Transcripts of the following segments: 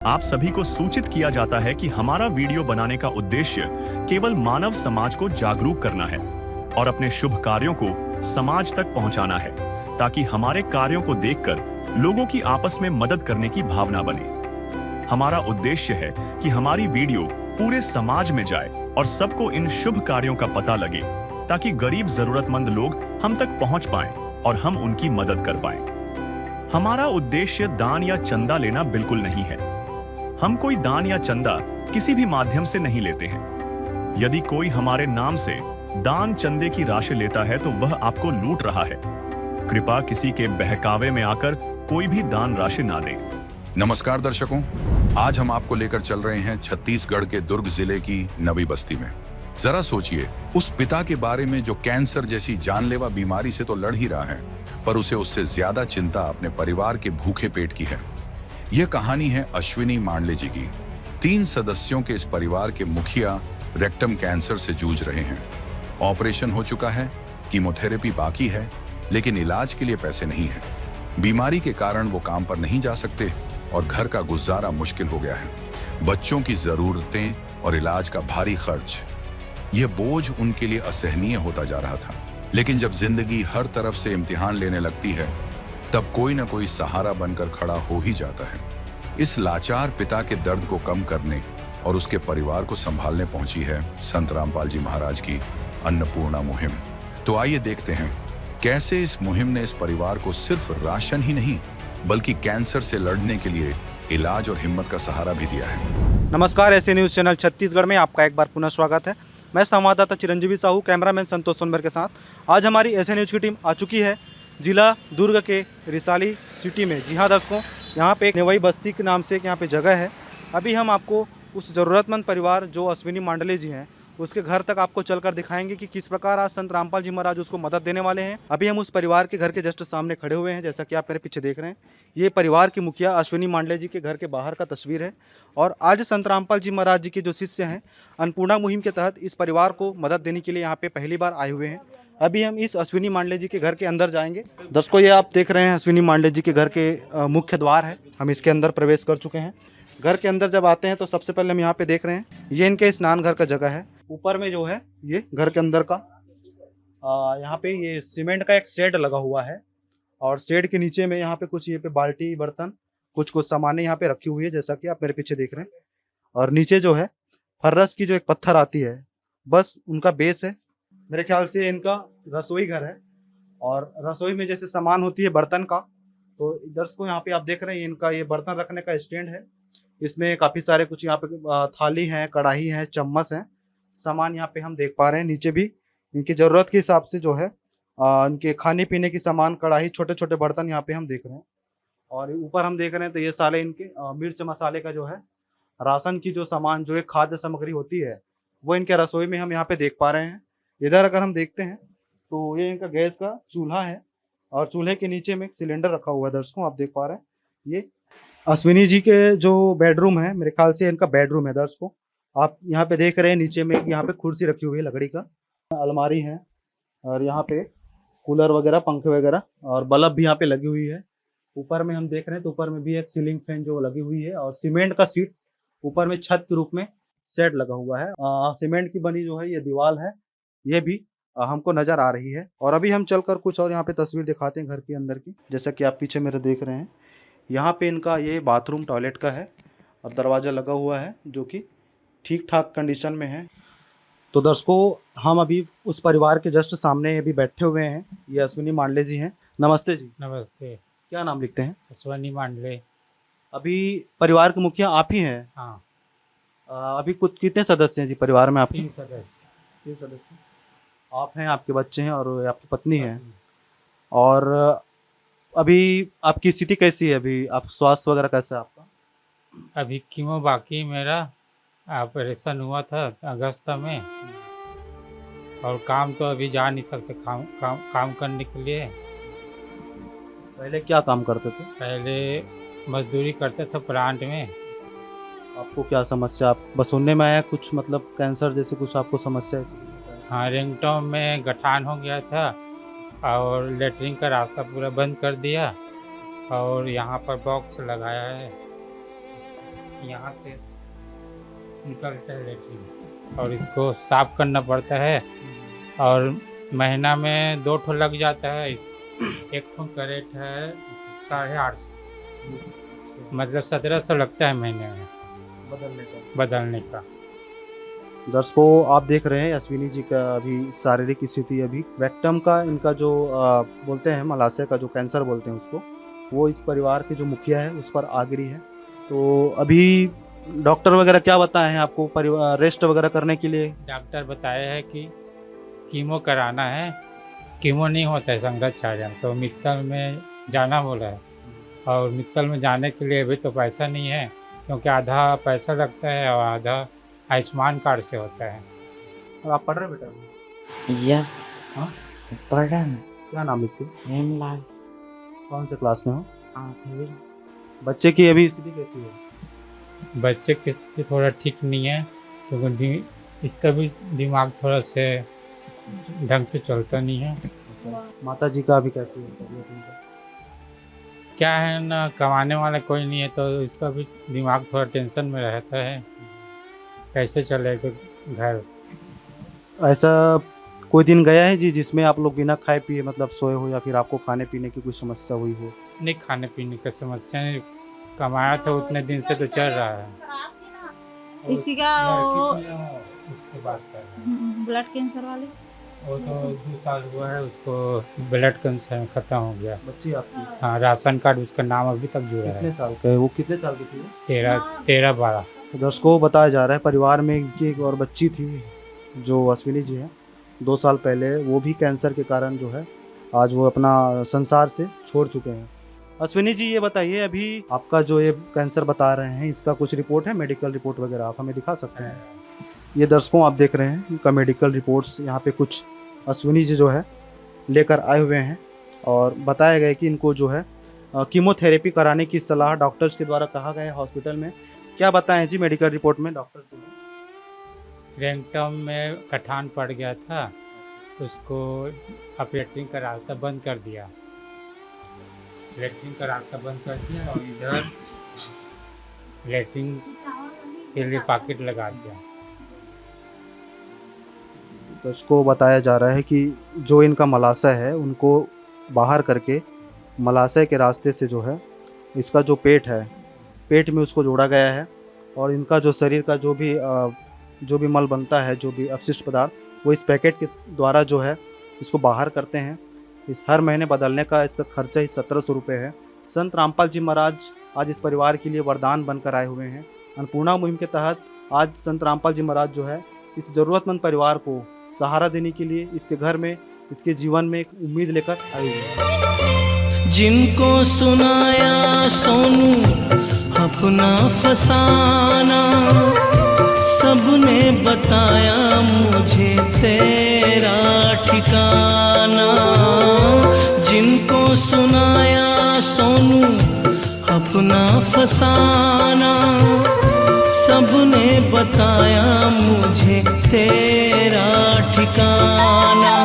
आप सभी को सूचित किया जाता है कि हमारा वीडियो बनाने का उद्देश्य केवल मानव समाज को जागरूक करना है और अपने शुभ कार्यों को समाज तक पहुंचाना है, ताकि हमारे कार्यों को देखकर लोगों की आपस में मदद करने की भावना बने। हमारा उद्देश्य है कि हमारी वीडियो पूरे समाज में जाए और सबको इन शुभ कार्यों का पता लगे, ताकि गरीब जरूरतमंद लोग हम तक पहुंच पाएं और हम उनकी मदद कर पाएं। हमारा उद्देश्य दान या चंदा लेना बिल्कुल नहीं है। हम कोई दान या चंदा किसी भी माध्यम से नहीं लेते हैं। यदि कोई हमारे नाम से दान चंदे की राशि लेता है तो वह आपको लूट रहा है। कृपया किसी के बहकावे में आकर कोई भी दान राशि ना दें। नमस्कार दर्शकों, आज हम आपको लेकर चल रहे हैं छत्तीसगढ़ के दुर्ग जिले की नवी बस्ती में। जरा सोचिए, उस पिता के बारे में जो कैंसर जैसी जानलेवा बीमारी से तो लड़ ही रहा है, पर उसे उससे ज्यादा चिंता अपने परिवार के भूखे पेट की है। यह कहानी है अश्विनी मांडले जी की। 3 सदस्यों के इस परिवार के मुखिया रेक्टम कैंसर से जूझ रहे हैं। ऑपरेशन हो चुका है, कीमोथेरेपी बाकी है, लेकिन इलाज के लिए पैसे नहीं है। बीमारी के कारण वो काम पर नहीं जा सकते और घर का गुजारा मुश्किल हो गया है। बच्चों की जरूरतें और इलाज का भारी खर्च, यह बोझ उनके लिए असहनीय होता जा रहा था। लेकिन जब जिंदगी हर तरफ से इम्तिहान लेने लगती है, तब कोई न कोई सहारा बनकर खड़ा हो ही जाता है। इस लाचार पिता के दर्द को कम करने और उसके परिवार को संभालने पहुंची है संत रामपाल जी महाराज की अन्नपूर्णा मुहिम। तो आइए देखते हैं कैसे इस मुहिम ने इस परिवार को सिर्फ राशन ही नहीं, बल्कि कैंसर से लड़ने के लिए इलाज और हिम्मत का सहारा भी दिया है। नमस्कार, ऐसे न्यूज़ चैनल छत्तीसगढ़ में आपका एक बार पुनः स्वागत है। मैं संवाददाता चिरंजीवी साहू, कैमरामैन संतोष सोनभर के साथ आज हमारी ऐसे न्यूज़ की टीम आ चुकी है जिला दुर्ग के रिसाली सिटी में। जी हाँ दर्शकों, यहाँ पे एक नवी बस्ती के नाम से एक यहाँ पे जगह है। अभी हम आपको उस ज़रूरतमंद परिवार जो अश्विनी मांडले जी हैं उसके घर तक आपको चलकर दिखाएंगे कि किस प्रकार आज संत रामपाल जी महाराज उसको मदद देने वाले हैं। अभी हम उस परिवार के घर के जस्ट सामने खड़े हुए हैं, जैसा कि आप मेरे पीछे देख रहे हैं। ये परिवार के मुखिया अश्विनी मांडले जी के घर के बाहर का तस्वीर है। और आज संत रामपाल जी महाराज जी के जो शिष्य हैं, अन्नपूर्णा मुहिम के तहत इस परिवार को मदद देने के लिए यहाँ पे पहली बार आए हुए हैं। अभी हम इस अश्विनी मांडले जी के घर के अंदर जाएंगे। दर्शकों, ये आप देख रहे हैं अश्विनी मांडले जी के घर के मुख्य द्वार है। हम इसके अंदर प्रवेश कर चुके हैं। घर के अंदर जब आते हैं तो सबसे पहले हम यहाँ पे देख रहे हैं, ये इनके स्नान घर का जगह है। ऊपर में जो है ये घर के अंदर का यहाँ पे ये सीमेंट का एक शेड लगा हुआ है और शेड के नीचे में यहाँ पे कुछ ये पे बाल्टी बर्तन कुछ सामानें यहाँ पे रखी हुई है, जैसा कि आप मेरे पीछे देख रहे हैं। और नीचे जो है फर्रस की जो एक पत्थर आती है, बस उनका बेस है। मेरे ख्याल से इनका रसोई घर है और रसोई में जैसे सामान होती है बर्तन का, तो दर्शकों यहाँ पे आप देख रहे हैं इनका ये बर्तन रखने का स्टैंड है। इसमें काफ़ी सारे कुछ यहाँ पे थाली है, कढ़ाई है, चम्मच है, सामान यहाँ पे हम देख पा रहे हैं। नीचे भी इनकी ज़रूरत के हिसाब से जो है इनके खाने पीने की सामान, कढ़ाई, छोटे छोटे बर्तन यहाँ पे हम देख रहे हैं। और ऊपर हम देख रहे हैं तो ये सारे इनके मिर्च मसाले का जो है राशन की जो सामान, जो एक खाद्य सामग्री होती है, वो इनके रसोई में हम यहाँ पे देख पा रहे हैं। इधर अगर हम देखते हैं तो ये इनका गैस का चूल्हा है और चूल्हे के नीचे में एक सिलेंडर रखा हुआ है। दर्शकों, आप देख पा रहे हैं ये अश्विनी जी के जो बेडरूम है, मेरे ख्याल से इनका बेडरूम है। दर्शकों, आप यहाँ पे देख रहे हैं नीचे में यहाँ पे कुर्सी रखी हुई है लकड़ी का, अलमारी है और यहाँ पे कूलर वगैरह, पंखे वगैरह और बल्ब भी यहाँ पे लगी हुई है। ऊपर में हम देख रहे हैं तो ऊपर में भी एक सीलिंग फैन जो लगी हुई है और सीमेंट का सीट ऊपर में छत के रूप में सेट लगा हुआ है। सीमेंट की बनी जो है ये दीवार है, ये भी हमको नजर आ रही है। और अभी हम चलकर कुछ और यहाँ पे तस्वीर दिखाते हैं घर के अंदर की। जैसा कि आप पीछे मेरे देख रहे हैं, यहाँ पे इनका ये बाथरूम टॉयलेट का है और दरवाज़ा लगा हुआ है जो कि ठीक ठाक कंडीशन में है। तो दर्शकों, हम अभी उस परिवार के जस्ट सामने अभी बैठे हुए हैं। ये अश्विनी मांडले जी हैं। नमस्ते जी। नमस्ते। क्या नाम लिखते हैं? अश्विनी मांडले। अभी परिवार के मुखिया आप ही हैं? हाँ। अभी कुछ कितने सदस्य हैं जी परिवार में आपके? 3 सदस्य। 3 सदस्य। आप हैं, आपके बच्चे हैं और आपकी पत्नी है। और अभी आपकी स्थिति कैसी है? अभी आप स्वास्थ्य वगैरह कैसा है आपका? अभी कीमो बाकी, मेरा ऑपरेशन हुआ था अगस्त में और काम तो अभी जा नहीं सकते काम करने के लिए। पहले क्या काम करते थे? पहले मजदूरी करते थे प्लांट में। आपको क्या समस्या, आप बस सुनने में आया कुछ, मतलब कैंसर जैसे कुछ आपको समस्या है? हाँ, रिंगटोन में गठान हो गया था और लेटरिन का रास्ता पूरा बंद कर दिया और यहाँ पर बॉक्स लगाया है। यहाँ से निकलता है लेटरिन, और इसको साफ करना पड़ता है, और महीना में 2 ठो लग जाता है। इस एक ठो करेट है 850, मतलब 1700 लगता है महीने में बदलने का। दर्शकों, आप देख रहे हैं अश्विनी जी का अभी शारीरिक स्थिति, अभी रेक्टम का इनका जो बोलते हैं मलाशय का जो कैंसर बोलते हैं उसको, वो इस परिवार के जो मुखिया है उस पर आ गिरी है। तो अभी डॉक्टर वगैरह क्या बताए हैं आपको परिवार रेस्ट वगैरह करने के लिए? डॉक्टर बताया है कि कीमो कराना है, कीमो नहीं होता है संगतचार्य, तो मित्तल में जाना बोला है। और मित्तल में जाने के लिए अभी तो पैसा नहीं है, क्योंकि आधा पैसा लगता है और आधा आयुष्मान कार्ड से होता है। और आप पढ़ रहे बेटा? यस। हाँ? पढ़ रहा हूँ। क्या नाम लिखते? हेमलाल। कौन से क्लास में हो? 8वीं। बच्चे की अभी स्थिति कैसी है? बच्चे की स्थिति थोड़ा ठीक नहीं है, तो इसका भी दिमाग थोड़ा से ढंग से चलता नहीं है। माता जी का अभी कैसी है तबीयत उनका? क्या है ना, कमाने वाला कोई नहीं है, तो इसका भी दिमाग थोड़ा टेंशन में रहता है, कैसे चलेगा घर। ऐसा कोई दिन गया है जी जिसमें आप लोग बिना खाए पिए मतलब सोए हो, या फिर आपको खाने पीने की कोई समस्या हुई हो? नहीं, खाने पीने की समस्या नहीं, कमाया था उतने दिन से तो चल रहा है। इसी का उसके बाद कर रहे हैं। ब्लड कैंसर वाले वो तो 2 साल हुआ है, उसको ब्लड कैंसर खत्म हो गया। बच्ची आपकी हाँ, राशन कार्ड उसका नाम अभी तक जुड़ा कितने है। साल का है? वो कितने साल की थी? 13-12। तो दर्शकों, बताया जा रहा है परिवार में इनकी एक और बच्ची थी जो अश्विनी जी हैं, 2 साल पहले वो भी कैंसर के कारण जो है आज वो अपना संसार से छोड़ चुके हैं। अश्विनी जी, ये बताइए अभी आपका जो ये कैंसर बता रहे हैं, इसका कुछ रिपोर्ट है, मेडिकल रिपोर्ट वगैरह आप हमें दिखा सकते हैं? ये दर्शकों आप देख रहे हैं इनका मेडिकल रिपोर्ट्स यहाँ पे कुछ अश्विनी जी जो है लेकर आए हुए हैं, और बताया गया कि इनको जो है कीमोथेरेपी कराने की सलाह डॉक्टर्स के द्वारा कहा गया है हॉस्पिटल में। क्या बताएं जी मेडिकल रिपोर्ट में डॉक्टर जो है? रेंगटम में कठान पड़ गया था, उसको अब लेटरिन का रास्ता बंद कर दिया, लेटरिन का रास्ता बंद कर दिया, और इधर लेटरिन के लिए पॉकेट लगा दिया। तो इसको बताया जा रहा है कि जो इनका मलाशय है उनको बाहर करके मलाशय के रास्ते से जो है इसका जो पेट है, पेट में उसको जोड़ा गया है, और इनका जो शरीर का जो भी मल बनता है, जो भी अपशिष्ट पदार्थ, वो इस पैकेट के द्वारा जो है इसको बाहर करते हैं। इस हर महीने बदलने का इसका खर्चा ही 1700 रुपये है। संत रामपाल जी महाराज आज इस परिवार के लिए वरदान बनकर आए हुए हैं। अन्नपूर्णा मुहिम के तहत आज संत रामपाल जी महाराज जो है इस ज़रूरतमंद परिवार को सहारा देने के लिए इसके घर में, इसके जीवन में एक उम्मीद लेकर आए हुए हैं। जिनको सुनाया सोनू अपना फसाना, सबने बताया मुझे तेरा ठिकाना। जिनको सुनाया सोनू अपना फसाना, सबने बताया मुझे तेरा ठिकाना।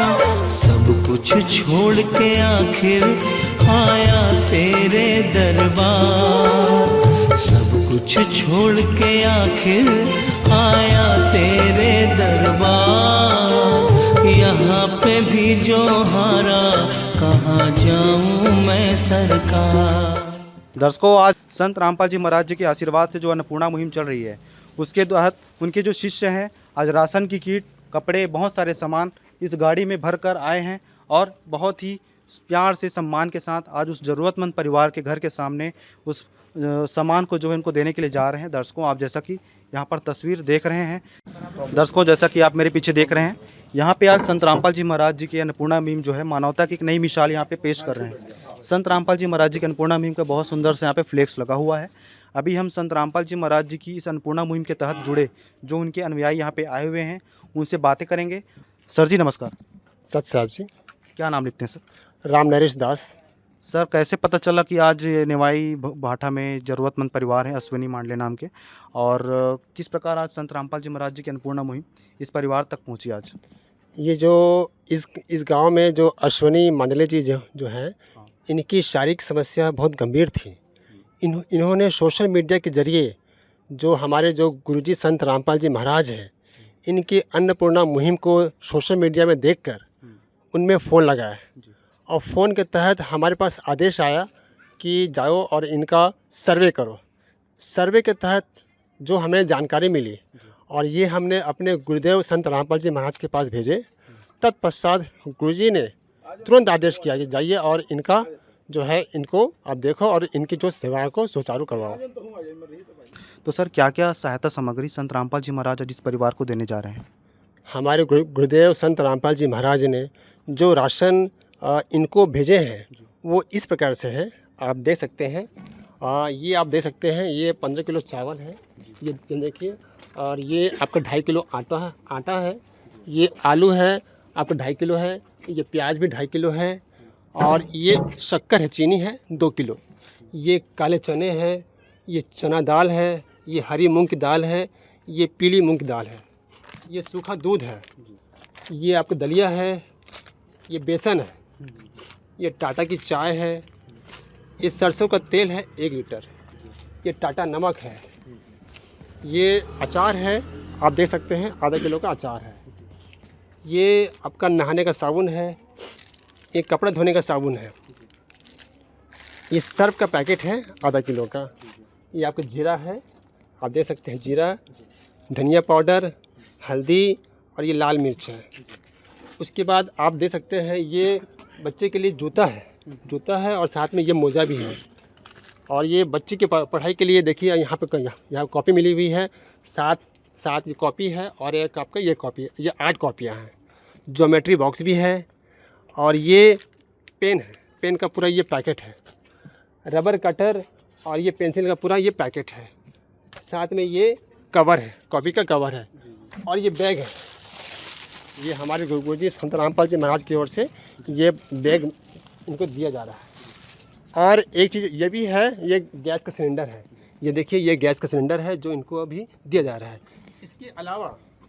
सब कुछ छोड़ के आखिर आया तेरे दरबार, सब कुछ छोड़ के आखिर आया तेरे दरबार। यहाँ पे भी जो हारा, कहाँ जाऊँ मैं सरकार। दर्शकों, आज संत रामपाल जी महाराज जी के आशीर्वाद से जो अन्नपूर्णा मुहिम चल रही है उसके तहत उनके जो शिष्य हैं आज राशन की किट, कपड़े, बहुत सारे सामान इस गाड़ी में भर कर आए हैं, और बहुत ही प्यार से सम्मान के साथ आज उस ज़रूरतमंद परिवार के घर के सामने उस सामान को जो है इनको देने के लिए जा रहे हैं। दर्शकों, आप जैसा कि यहाँ पर तस्वीर देख रहे हैं, दर्शकों जैसा कि आप मेरे पीछे देख रहे हैं, यहाँ पे आज संत रामपाल जी महाराज जी की अन्नपूर्णा मुहिम जो है मानवता की एक नई मिसाल यहाँ पे पेश कर रहे हैं। संत रामपाल जी महाराज जी की अन्नपूर्णा मुहिम का बहुत सुंदर से यहाँ पे फ्लेक्स लगा हुआ है। अभी हम संत रामपाल जी महाराज जी की इस अन्नपूर्णा मुहिम के तहत जुड़े जो उनके अनुयायी यहाँ पे आए हुए हैं उनसे बातें करेंगे। सर जी नमस्कार। सत साहब जी। क्या नाम लिखते हैं सर? राम नरेश दास। सर, कैसे पता चला कि आज ये निवाई भाठा में ज़रूरतमंद परिवार है अश्विनी मांडले नाम के, और किस प्रकार आज संत रामपाल जी महाराज जी की अन्नपूर्णा मुहिम इस परिवार तक पहुंची आज? ये जो इस गांव में जो अश्विनी मांडले जी जो हैं, इनकी शारीरिक समस्या बहुत गंभीर थी। इन्होंने सोशल मीडिया के ज़रिए जो हमारे जो गुरुजी संत रामपाल जी महाराज हैं, इनकी अन्नपूर्णा मुहिम को सोशल मीडिया में देखकर उनमें फ़ोन लगाया और फ़ोन के तहत हमारे पास आदेश आया कि जाओ और इनका सर्वे करो। सर्वे के तहत जो हमें जानकारी मिली और ये हमने अपने गुरुदेव संत रामपाल जी महाराज के पास भेजे। तत्पश्चात गुरुजी ने तुरंत आदेश किया कि जाइए और इनका जो है इनको आप देखो और इनकी जो सेवाओं को सुचारू करवाओ। तो सर क्या क्या सहायता सामग्री संत रामपाल जी महाराज आज इस परिवार को देने जा रहे हैं? हमारे गुरुदेव संत रामपाल जी महाराज ने जो राशन इनको भेजे हैं वो इस प्रकार से है, आप देख सकते हैं। ये आप देख सकते हैं, ये 15 किलो चावल है, ये देखिए, और ये आपका 2.5 किलो आटा है, ये आलू है आपका 2.5 किलो है, ये प्याज भी 2.5 किलो है, और ये शक्कर है, चीनी है 2 किलो, ये काले चने हैं, ये चना दाल है, ये हरी मूंग की दाल है, ये पीली मूंग की दाल है, ये सूखा दूध है, ये आपका दलिया है, ये बेसन है, ये टाटा की चाय है, ये सरसों का तेल है 1 लीटर, ये टाटा नमक है, ये अचार है, आप देख सकते हैं आधा किलो का अचार है, ये आपका नहाने का साबुन है, ये कपड़ा धोने का साबुन है, ये सर्फ का पैकेट है आधा किलो का, ये आपका जीरा है, आप देख सकते हैं जीरा, धनिया पाउडर, हल्दी और ये लाल मिर्च है। उसके बाद आप देख सकते हैं ये बच्चे के लिए जूता है और साथ में ये मोजा भी है, और ये बच्चे की पढ़ाई के लिए देखिए यहाँ कॉपी मिली हुई है, साथ ये कॉपी है और एक आपका ये कॉपी है, ये 8 कॉपियाँ हैं। ज्योमेट्री बॉक्स भी है और ये पेन है, पेन का पूरा ये पैकेट है, रबर कटर और ये पेंसिल का पूरा ये पैकेट है, साथ में ये कवर है, कॉपी का कवर है, और ये बैग है। ये हमारे गुरुजी संत रामपाल जी महाराज की ओर से ये बैग इनको दिया जा रहा है। और एक चीज़ ये भी है, ये गैस का सिलेंडर है, ये देखिए ये गैस का सिलेंडर है जो इनको अभी दिया जा रहा है।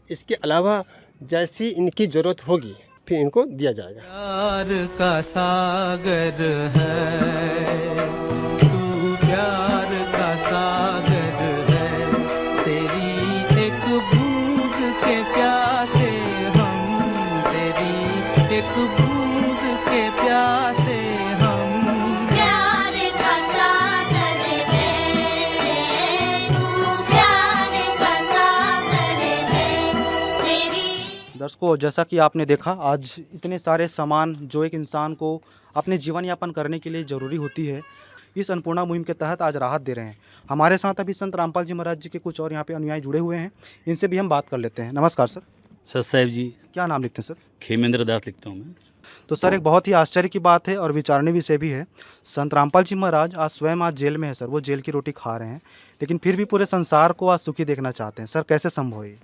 इसके अलावा जैसी इनकी ज़रूरत होगी फिर इनको दिया जाएगा। प्यार का सागर है तू, प्यार का सागर है, तेरी एक बूंद के प्यासे हम, तेरी एक बूंद के प्यासे हम। प्यार का सागर है तू, प्यार का सागर है तेरी। दर्शकों, जैसा कि आपने देखा, आज इतने सारे सामान जो एक इंसान को अपने जीवन यापन करने के लिए ज़रूरी होती है, इस अन्नपूर्णा मुहिम के तहत आज राहत दे रहे हैं। हमारे साथ अभी संत रामपाल जी महाराज जी के कुछ और यहाँ पे अनुयायी जुड़े हुए हैं, इनसे भी हम बात कर लेते हैं। नमस्कार सर। सर साहब जी। क्या नाम लिखते हैं सर? खेमेंद्र दास लिखता हूँ मैं। तो सर, एक बहुत ही आश्चर्य की बात है और विचारणीय विषय भी है। संत रामपाल जी महाराज आज स्वयं आज जेल में है सर, वो जेल की रोटी खा रहे हैं, लेकिन फिर भी पूरे संसार को आज सुखी देखना चाहते हैं। सर कैसे संभव है?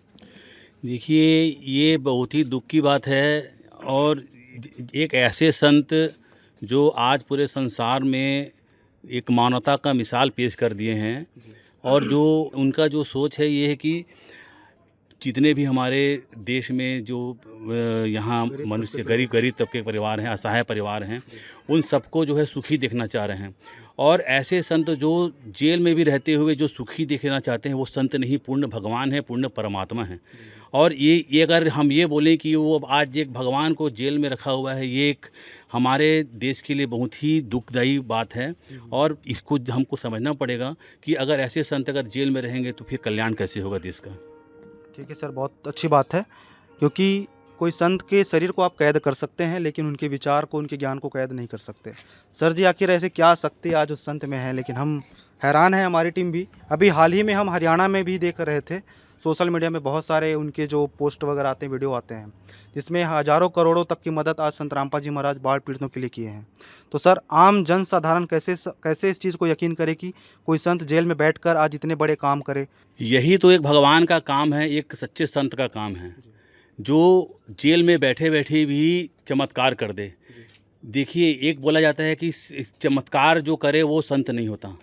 देखिए, ये बहुत ही दुख की बात है, और एक ऐसे संत जो आज पूरे संसार में एक मानवता का मिसाल पेश कर दिए हैं, और जो उनका जो सोच है ये है कि जितने भी हमारे देश में जो यहाँ मनुष्य गरीब तबके के परिवार हैं, असहाय परिवार हैं, उन सबको जो है सुखी देखना चाह रहे हैं। और ऐसे संत जो जेल में भी रहते हुए जो सुखी देखना चाहते हैं, वो संत नहीं, पूर्ण भगवान है, पूर्ण परमात्मा है। और ये अगर हम ये बोलें कि वो आज एक भगवान को जेल में रखा हुआ है, ये एक हमारे देश के लिए बहुत ही दुखदायी बात है, और इसको हमको समझना पड़ेगा कि अगर ऐसे संत अगर जेल में रहेंगे तो फिर कल्याण कैसे होगा देश का। ठीक है सर, बहुत अच्छी बात है, क्योंकि कोई संत के शरीर को आप कैद कर सकते हैं, लेकिन उनके विचार को, उनके ज्ञान को कैद नहीं कर सकते। सर जी, आखिर ऐसे क्या शक्ति आज उस संत में है? लेकिन हम हैरान हैं, हमारी टीम भी। अभी हाल ही में हम हरियाणा में भी देख रहे थे, सोशल मीडिया में बहुत सारे उनके जो पोस्ट वगैरह आते हैं, वीडियो आते हैं, जिसमें हज़ारों करोड़ों तक की मदद आज संत रामपाल जी महाराज बाढ़ पीड़ितों के लिए किए हैं। तो सर, आम जन साधारण कैसे इस चीज़ को यकीन करे कि कोई संत जेल में बैठकर आज इतने बड़े काम करे? यही तो एक भगवान का काम है, एक सच्चे संत का काम है, जो जेल में बैठे बैठे भी चमत्कार कर दे। देखिए, एक बोला जाता है कि चमत्कार जो करे वो संत नहीं होता,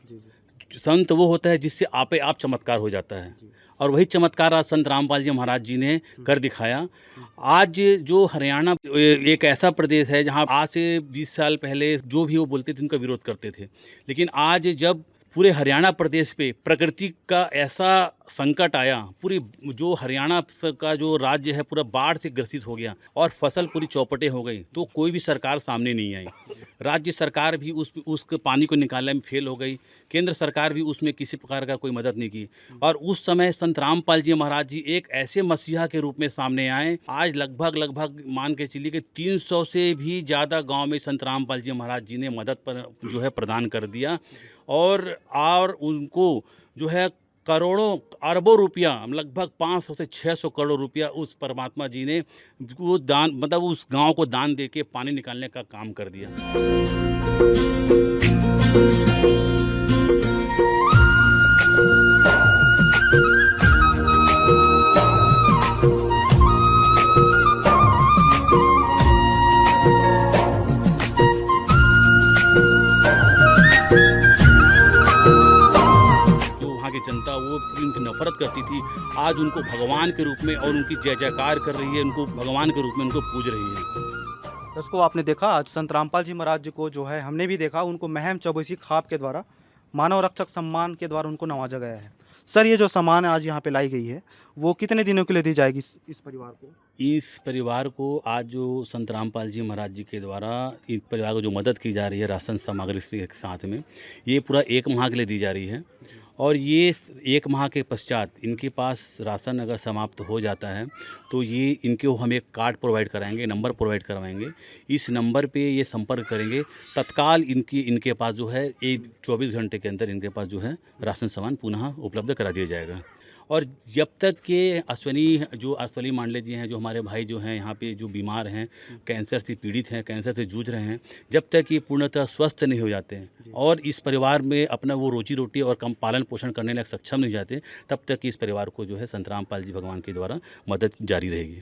संत वो होता है जिससे आपे आप चमत्कार हो जाता है, और वही चमत्कार आज संत रामपाल जी महाराज जी ने कर दिखाया। आज जो हरियाणा एक ऐसा प्रदेश है जहां आज से 20 साल पहले जो भी वो बोलते थे उनका विरोध करते थे, लेकिन आज जब पूरे हरियाणा प्रदेश पे प्रकृति का ऐसा संकट आया, पूरी जो हरियाणा का जो राज्य है पूरा बाढ़ से ग्रसित हो गया और फसल पूरी चौपटे हो गई, तो कोई भी सरकार सामने नहीं आई। राज्य सरकार भी उस पानी को निकालने में फेल हो गई, केंद्र सरकार भी उसमें किसी प्रकार का कोई मदद नहीं की। और उस समय संत रामपाल जी महाराज जी एक ऐसे मसीहा के रूप में सामने आए। आज लगभग मान के चलिए कि 300 से भी ज़्यादा गांव में संत रामपाल जी महाराज जी ने मदद पर जो है प्रदान कर दिया और उनको जो है करोड़ों अरबों रुपया, लगभग 500 से 600 करोड़ रुपया उस परमात्मा जी ने वो दान, मतलब उस गांव को दान दे के पानी निकालने का काम कर दिया। जनता वो उनकी नफरत करती थी, आज उनको भगवान के रूप में और उनकी जय जयकार कर रही है, उनको भगवान के रूप में उनको पूज रही है। दोस्तों आपने देखा आज संत रामपाल जी महाराज जी को जो है हमने भी देखा, उनको महम चौबीसी खाप के द्वारा मानव रक्षक सम्मान के द्वारा उनको नवाजा गया है। सर ये जो सम्मान आज यहाँ पे लाई गई है वो कितने दिनों के लिए दी जाएगी इस परिवार को? इस परिवार को आज जो संत रामपाल जी महाराज जी के द्वारा इस परिवार को जो मदद की जा रही है राशन सामग्री के साथ में, ये पूरा 1 माह के लिए दी जा रही है। और ये 1 माह के पश्चात इनके पास राशन अगर समाप्त हो जाता है तो ये इनको हम एक कार्ड प्रोवाइड कराएंगे, नंबर प्रोवाइड करवाएंगे। इस नंबर पे ये संपर्क करेंगे, तत्काल इनके पास जो है 24 घंटे के अंदर इनके पास जो है राशन सामान पुनः उपलब्ध करा दिया जाएगा। और जब तक के अश्वनी मांडले जी हैं, जो हमारे भाई जो हैं यहाँ पे जो बीमार हैं, कैंसर से पीड़ित हैं, कैंसर से जूझ रहे हैं, जब तक ये पूर्णतः स्वस्थ नहीं हो जाते हैं और इस परिवार में अपना वो रोजी रोटी और कम पालन पोषण करने लायक सक्षम नहीं जाते, तब तक इस परिवार को जो है संत रामपाल जी भगवान के द्वारा मदद जारी रहेगी।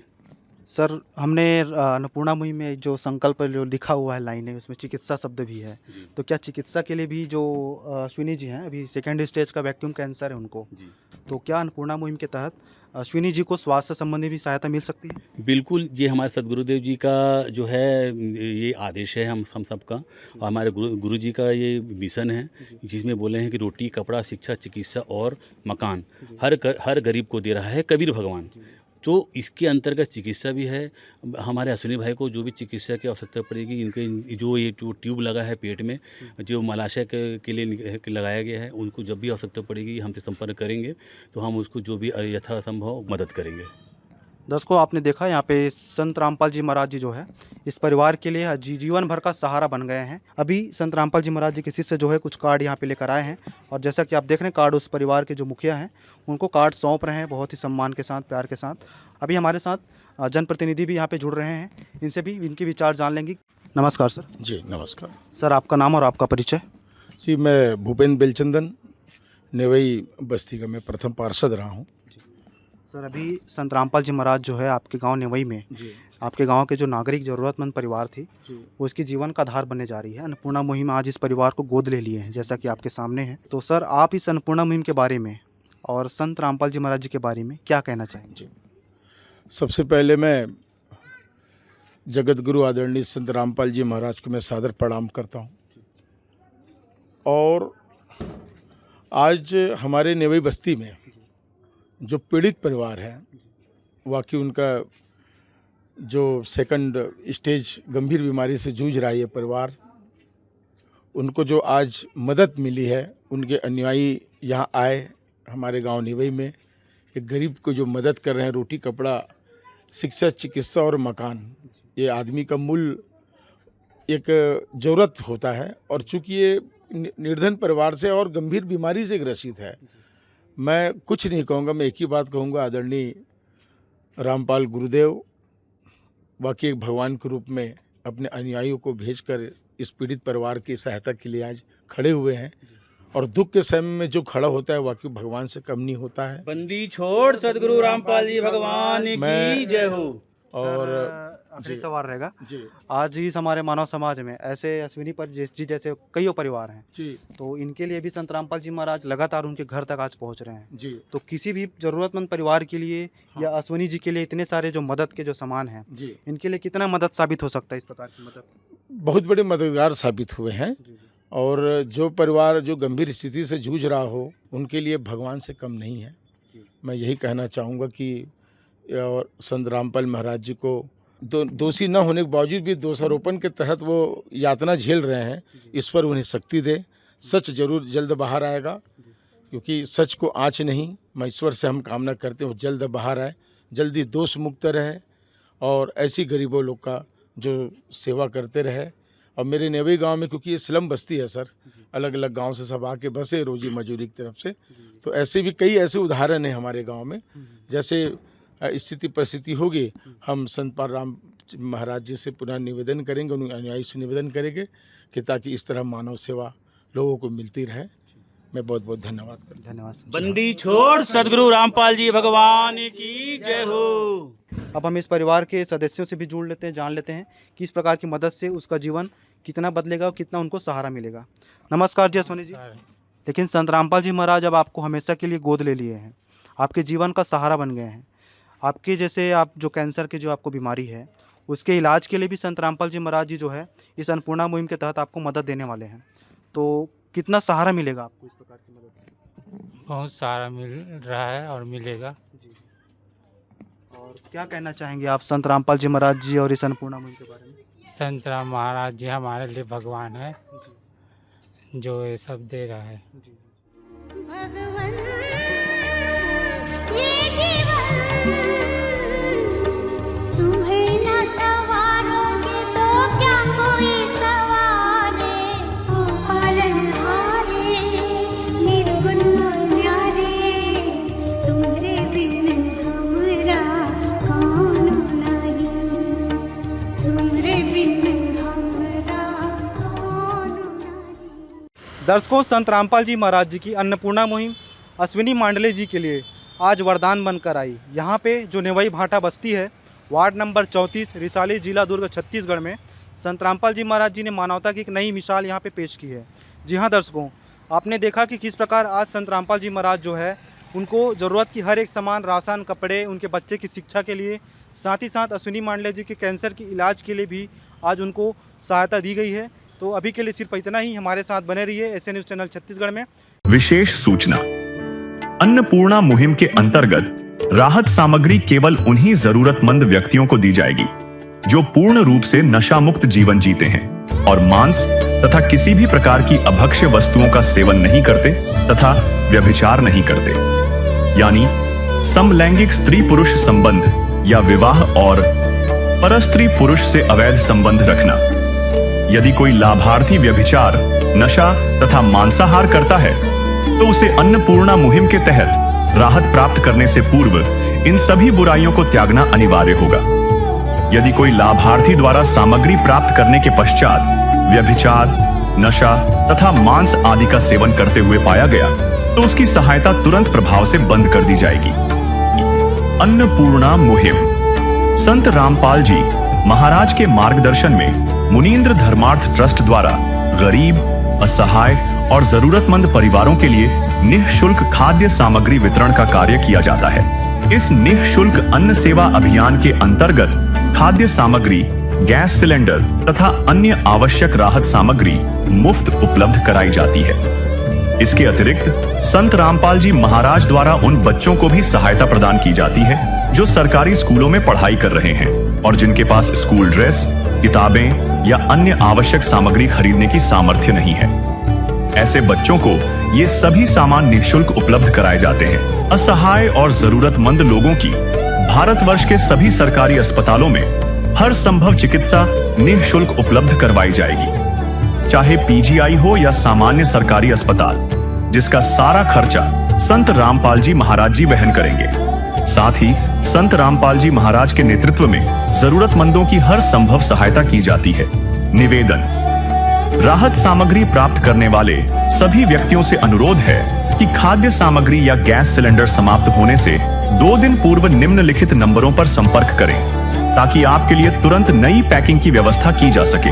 सर हमने अन्नपूर्णा मुहिम में जो संकल्प जो लिखा हुआ है लाइन है, उसमें चिकित्सा शब्द भी है, तो क्या चिकित्सा के लिए भी जो अश्विनी जी हैं अभी 2nd स्टेज का वैक्यूम कैंसर है उनको, तो क्या अन्नपूर्णा मुहिम के तहत अश्विनी जी को स्वास्थ्य संबंधी भी सहायता मिल सकती है? बिल्कुल, ये हमारे सदगुरुदेव जी का जो है ये आदेश है हम सबका, और हमारे गुरु जी का ये मिशन है, जिसमें बोले हैं कि रोटी, कपड़ा, शिक्षा, चिकित्सा और मकान हर गरीब को दे रहा है कबीर भगवान। तो इसके अंतर्गत चिकित्सा भी है। हमारे अश्विनी भाई को जो भी चिकित्सा की आवश्यकता पड़ेगी, इनके जो ट्यूब लगा है पेट में, जो मलाशय के लिए लगाया गया है, उनको जब भी आवश्यकता पड़ेगी हमसे संपर्क करेंगे तो हम उसको जो भी यथासंभव मदद करेंगे। दर्शकों आपने देखा यहाँ पे संत रामपाल जी महाराज जी जो है इस परिवार के लिए जीवन भर का सहारा बन गए हैं। अभी संत रामपाल जी महाराज जी किसी से जो है कुछ कार्ड यहाँ पे लेकर आए हैं और जैसा कि आप देख रहे हैं कार्ड उस परिवार के जो मुखिया हैं उनको कार्ड सौंप रहे हैं बहुत ही सम्मान के साथ, प्यार के साथ। अभी हमारे साथ जनप्रतिनिधि भी यहाँ पे जुड़ रहे हैं, इनसे भी इनके विचार जान लेंगे। नमस्कार सर। जी नमस्कार सर, आपका नाम और आपका परिचय? जी मैं भूपेंद्र बेलचंदन, नेवई बस्ती का मैं प्रथम पार्षद रहा हूँ। सर अभी संत रामपाल जी महाराज जो है आपके गांव नेवई में आपके गांव के जो नागरिक ज़रूरतमंद परिवार थी वो इसकी जीवन का आधार बनने जा रही है। अन्नपूर्णा मुहिम आज इस परिवार को गोद ले लिए हैं जैसा कि आपके सामने है। तो सर आप इस अन्नपूर्णा मुहिम के बारे में और संत रामपाल जी महाराज जी के बारे में क्या कहना चाहेंगे? सबसे पहले मैं जगत गुरु आदरणीय संत रामपाल जी महाराज को मैं सादर प्रणाम करता हूँ। और आज हमारे नेवई बस्ती में जो पीड़ित परिवार है, वाकई उनका जो 2nd स्टेज गंभीर बीमारी से जूझ रहा है ये परिवार, उनको जो आज मदद मिली है, उनके अनुयायी यहाँ आए हमारे गांव नेवई में, एक गरीब को जो मदद कर रहे हैं, रोटी, कपड़ा, शिक्षा, चिकित्सा और मकान, ये आदमी का मूल एक ज़रूरत होता है। और चूँकि ये निर्धन परिवार से और गंभीर बीमारी से ग्रसित है, मैं कुछ नहीं कहूँगा, मैं एक ही बात कहूँगा, आदरणीय रामपाल गुरुदेव वाकई एक भगवान के रूप में अपने अनुयायियों को भेजकर इस पीड़ित परिवार की सहायता के लिए आज खड़े हुए हैं। और दुख के समय में जो खड़ा होता है वाकई भगवान से कम नहीं होता है। बंदी छोड़ सदगुरु रामपाल जी भगवान की जय हो। और आखिरी सवाल रहेगा जी, आज इस हमारे मानव समाज में ऐसे अश्विनी पर जी जैसे कई परिवार हैं जी, तो इनके लिए भी संत रामपाल जी महाराज लगातार उनके घर तक आज पहुंच रहे हैं जी। तो किसी भी जरूरतमंद परिवार के लिए या अश्विनी जी के लिए इतने सारे जो मदद के जो सामान हैं जी, इनके लिए कितना मदद साबित हो सकता है? इस प्रकार की मदद बहुत बड़े मददगार साबित हुए हैं। और जो परिवार जो गंभीर स्थिति से जूझ रहा हो उनके लिए भगवान से कम नहीं है। मैं यही कहना चाहूँगा कि और संत रामपाल महाराज जी को दोषी न होने के बावजूद भी दोषारोपण के तहत वो यातना झेल रहे हैं, इस पर उन्हें शक्ति दे। सच जरूर जल्द बाहर आएगा, क्योंकि सच को आँच नहीं। मैं ईश्वर से हम कामना करते हैं जल्द बाहर आए, जल्दी दोष मुक्त रहे और ऐसी गरीबों लोग का जो सेवा करते रहे। और मेरे नेवई गांव में, क्योंकि ये स्लम बस्ती है सर, अलग अलग गांव से सब आके बसे रोजी मजदूरी की तरफ से, तो ऐसे भी कई ऐसे उदाहरण हैं हमारे गांव में। जैसे स्थिति परिस्थिति होगी, हम संत पाल राम महाराज जी से पुनः निवेदन करेंगे, उन अनुयायी से निवेदन करेंगे कि ताकि इस तरह मानव सेवा लोगों को मिलती रहे। मैं बहुत बहुत धन्यवाद करता हूं। धन्यवाद। बंदी छोड़ सदगुरु रामपाल जी भगवान की जय हो। अब हम इस परिवार के सदस्यों से भी जुड़ लेते हैं, जान लेते हैं कि इस प्रकार की मदद से उसका जीवन कितना बदलेगा और कितना उनको सहारा मिलेगा। नमस्कार जी अश्वनी जी। लेकिन संत रामपाल जी महाराज अब आपको हमेशा के लिए गोद ले लिए हैं, आपके जीवन का सहारा बन गए हैं। आपके जैसे आप जो कैंसर की जो आपको बीमारी है उसके इलाज के लिए भी संत रामपाल जी महाराज जी जो है इस अन्नपूर्णा मुहिम के तहत आपको मदद देने वाले हैं। तो कितना सहारा मिलेगा आपको इस प्रकार की मदद से? बहुत सहारा मिल रहा है और मिलेगा जी। और क्या कहना चाहेंगे आप संत रामपाल जी महाराज जी और इस अन्नपूर्णा मुहिम के बारे में? संत राम महाराज जी हमारे लिए भगवान है, जो ये सब दे रहा है। भगवान ये जीवन तुम्हें न सवारोगे तो क्या कोई सवारे। ओ पालनहारे निर्गुण न्यारे, तुम्हारे बिन हमरा कौन नहीं, तुम्हारे बिन हमरा कौन नहीं। दर्शकों, संत रामपाल जी महाराज जी की अन्नपूर्णा मुहिम अश्विनी मांडले जी के लिए आज वरदान बनकर आई। यहाँ पे जो नेवई भाटा बस्ती है, वार्ड नंबर 34, रिसाली, जिला दुर्ग, छत्तीसगढ़ में संत रामपाल जी महाराज जी ने मानवता की एक नई मिसाल यहाँ पे पेश की है। जी हाँ दर्शकों, आपने देखा कि किस प्रकार आज संत रामपाल जी महाराज जो है उनको ज़रूरत की हर एक सामान, राशन, कपड़े, उनके बच्चे की शिक्षा के लिए, साथ ही साथ अश्विनी मांडले जी के कैंसर के इलाज के लिए भी आज उनको सहायता दी गई है। तो अभी के लिए सिर्फ इतना ही। हमारे साथ बने रहिए एसए न्यूज़ चैनल छत्तीसगढ़ में। विशेष सूचना, अन्नपूर्णा मुहिम के अंतर्गत राहत सामग्री केवल उन्हीं जरूरतमंद व्यक्तियों को दी जाएगी जो पूर्ण रूप से नशा मुक्त जीवन जीते हैं और मांस तथा किसी भी प्रकार की अभक्ष्य वस्तुओं का सेवन नहीं करते तथा व्यभिचार नहीं करते, यानी समलैंगिक स्त्री पुरुष संबंध या विवाह और परस्त्री पुरुष से अवैध संबंध रखना। यदि कोई लाभार्थी व्यभिचार, नशा तथा मांसाहार करता है तो उसे अन्नपूर्णा मुहिम के तहत राहत प्राप्त करने से पूर्व इन सभी बुराइयों को त्यागना अनिवार्य होगा। यदि कोई लाभार्थी द्वारा सामग्री प्राप्त करने के पश्चात व्यभिचार, नशा तथा मांस आदि का सेवन करते हुए पाया गया तो उसकी सहायता तुरंत प्रभाव से बंद कर दी जाएगी। अन्नपूर्णा मुहिम संत रामपाल जी महाराज के मार्गदर्शन में मुनीन्द्र धर्मार्थ ट्रस्ट द्वारा गरीब, असहाय और जरूरतमंद परिवारों के लिए निःशुल्क खाद्य सामग्री वितरण का कार्य किया जाता है। इस निःशुल्क अन्न सेवा अभियान के अंतर्गत खाद्य सामग्री, गैस सिलेंडर तथा अन्य आवश्यक राहत सामग्री मुफ्त उपलब्ध कराई जाती है। इसके अतिरिक्त संत रामपाल जी महाराज द्वारा उन बच्चों को भी सहायता प्रदान की जाती है जो सरकारी स्कूलों में पढ़ाई कर रहे हैं और जिनके पास स्कूल ड्रेस, किताबें या अन्य आवश्यक सामग्री खरीदने की सामर्थ्य नहीं है। ऐसे बच्चों को ये सभी सामान निःशुल्क उपलब्ध कराए जाते हैं। असहाय और जरूरतमंद लोगों की भारतवर्ष के सभी सरकारी अस्पतालों में हर संभव चिकित्सा निःशुल्क उपलब्ध करवाई जाएगी, चाहे पीजीआई हो या सामान्य सरकारी अस्पताल, जिसका सारा खर्चा संत रामपाल जी महाराज जी वहन करेंगे। साथ ही संत रामपाल जी महाराज के नेतृत्व में जरूरतमंदों की हर संभव सहायता की जाती है। निवेदन, राहत सामग्री प्राप्त करने वाले सभी व्यक्तियों से अनुरोध है कि खाद्य सामग्री या गैस सिलेंडर समाप्त होने से 2 दिन पूर्व निम्नलिखित नंबरों पर संपर्क करें ताकि आपके लिए तुरंत नई पैकिंग की व्यवस्था की जा सके।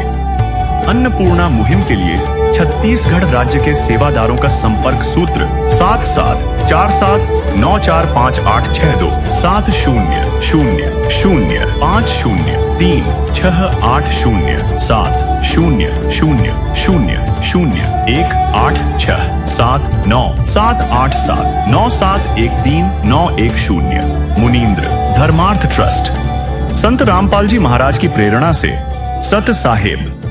अन्नपूर्णा मुहिम के लिए छत्तीसगढ़ राज्य के सेवादारों का संपर्क सूत्र 7747945862 7000503680 0-0-0-0-1-8-6-7-9-7-8-7-9-7-1-3-9-1-0 मुनींद्र धर्मार्थ ट्रस्ट। संत रामपाल जी महाराज की प्रेरणा से सत साहेब